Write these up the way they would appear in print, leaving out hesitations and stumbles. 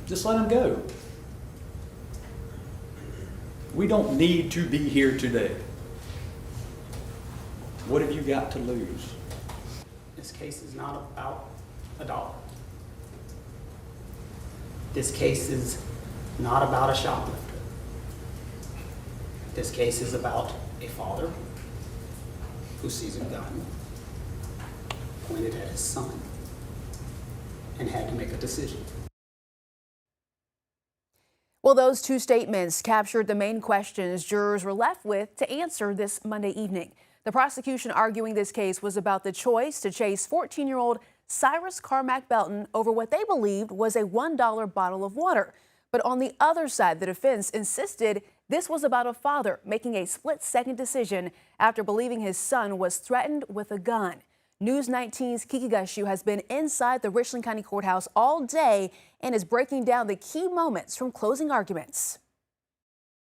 Just let him go. We don't need to be here today. What have you got to lose? This case is not about a dollar. This case is not about a shoplifter. This case is about a father who sees a gun pointed at his son and had to make a decision. Well, those two statements captured the main questions jurors were left with to answer this Monday evening. The prosecution arguing this case was about the choice to chase 14-year-old Cyrus Carmack-Belton over what they believed was a $1 bottle of water. But on the other side, the defense insisted this was about a father making a split-second decision after believing his son was threatened with a gun. News 19's Kiki Gushu has been inside the Richland County Courthouse all day and is breaking down the key moments from closing arguments.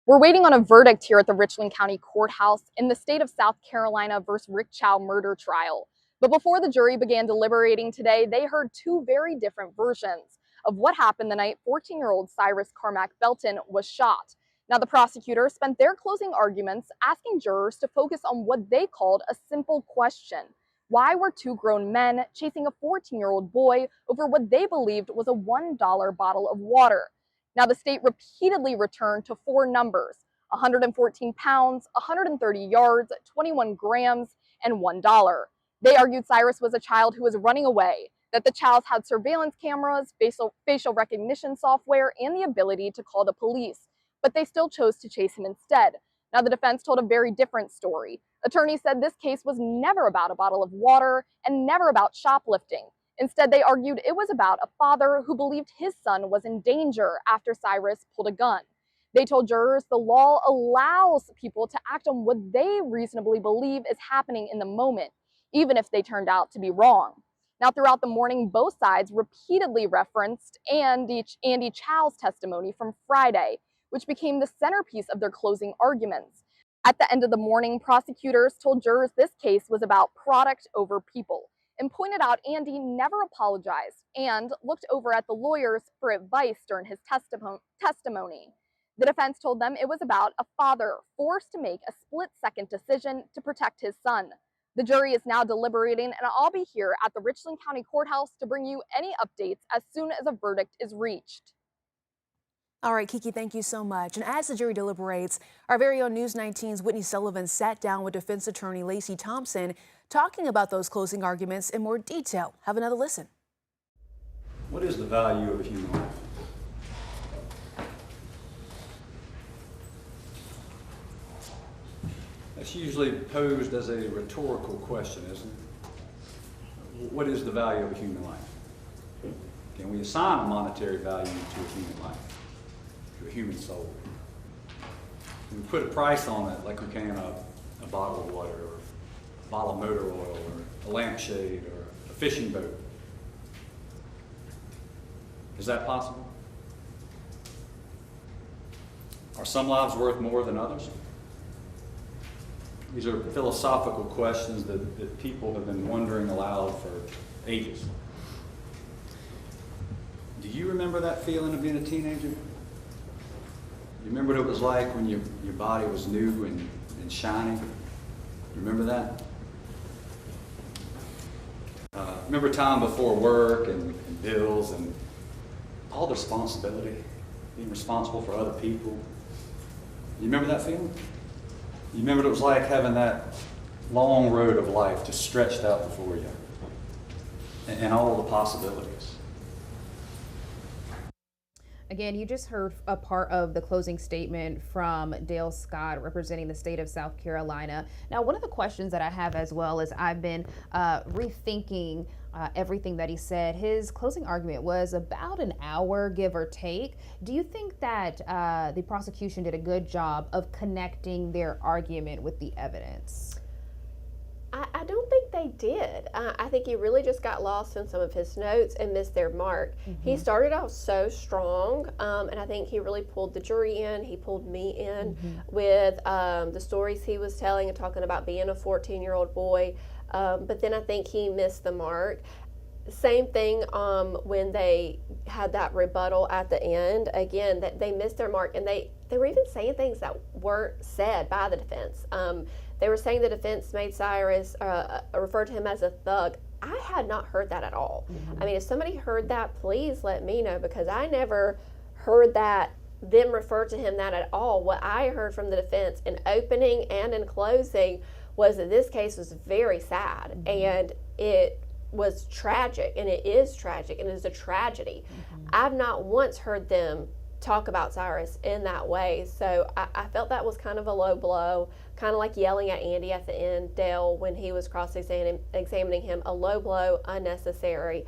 We're waiting on a verdict here at the Richland County Courthouse in the state of South Carolina versus Rick Chow murder trial. But before the jury began deliberating today, they heard two very different versions of what happened the night 14-year-old Cyrus Carmack-Belton was shot. Now, the prosecutor spent their closing arguments asking jurors to focus on what they called a simple question. Why were two grown men chasing a 14-year-old boy over what they believed was a $1 bottle of water? Now, the state repeatedly returned to four numbers: 114 pounds, 130 yards, 21 grams, and $1. They argued Cyrus was a child who was running away, that the Chows had surveillance cameras, facial recognition software, and the ability to call the police, but they still chose to chase him instead. Now, the defense told a very different story. Attorneys said this case was never about a bottle of water and never about shoplifting. Instead, they argued it was about a father who believed his son was in danger after Cyrus pulled a gun. They told jurors the law allows people to act on what they reasonably believe is happening in the moment, even if they turned out to be wrong. Now, throughout the morning, both sides repeatedly referenced Andy Chow's testimony from Friday, which became the centerpiece of their closing arguments. At the end of the morning, prosecutors told jurors this case was about product over people and pointed out Andy never apologized and looked over at the lawyers for advice during his testimony. The defense told them it was about a father forced to make a split-second decision to protect his son. The jury is now deliberating, and I'll be here at the Richland County Courthouse to bring you any updates as soon as a verdict is reached. All right, Kiki, thank you so much. And as the jury deliberates, our very own News 19's Whitney Sullivan sat down with defense attorney Lacey Thompson, talking about those closing arguments in more detail. Have another listen. What is the value of a human life? That's usually posed as a rhetorical question, isn't it? What is the value of a human life? Can we assign a monetary value to a human life? To a human soul? Can we put a price on it like we can a bottle of water, or a bottle of motor oil, or a lampshade, or a fishing boat? Is that possible? Are some lives worth more than others? These are philosophical questions that people have been wondering aloud for ages. Do you remember that feeling of being a teenager? You remember what it was like when your body was new and shiny? You remember that? Remember time before work and bills and all the responsibility, being responsible for other people? You remember that feeling? You remember what it was like having that long road of life just stretched out before you and all the possibilities? Again, you just heard a part of the closing statement from Dale Scott representing the state of South Carolina. Now, one of the questions that I have as well is I've been rethinking everything that he said. His closing argument was about an hour, give or take. Do you think that the prosecution did a good job of connecting their argument with the evidence? I don't think they did. I think he really just got lost in some of his notes and missed their mark. Mm-hmm. He started off so strong, and I think he really pulled the jury in. He pulled me in with the stories he was telling and talking about being a 14-year-old boy. But then I think he missed the mark. Same thing when they had that rebuttal at the end. Again, that they missed their mark, and they were even saying things that weren't said by the defense. They were saying the defense made Cyrus refer to him as a thug. I had not heard that at all. I mean, if somebody heard that, please let me know, because I never heard them refer to him that at all. What I heard from the defense in opening and in closing was that this case was very sad, and it was tragic, and it is tragic, and it is a tragedy. I've not once heard them talk about Cyrus in that way, so I felt that was kind of a low blow, kind of like yelling at Andy at the end, Dale, when he was cross-examining him, a low blow, unnecessary.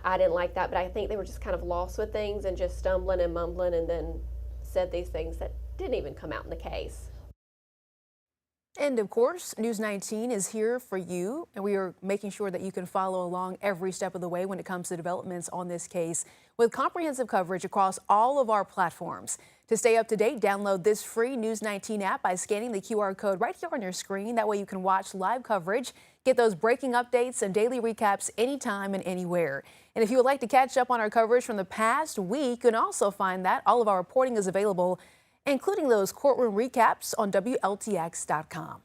I didn't like that, but I think they were just kind of lost with things and just stumbling and mumbling, and then said these things that didn't even come out in the case. And of course, News 19 is here for you, and we are making sure that you can follow along every step of the way when it comes to developments on this case, with comprehensive coverage across all of our platforms. To stay up to date, download this free News 19 app by scanning the QR code right here on your screen. That way you can watch live coverage, get those breaking updates and daily recaps anytime and anywhere. And if you would like to catch up on our coverage from the past week, you can also find that all of our reporting is available, including those courtroom recaps on WLTX.com.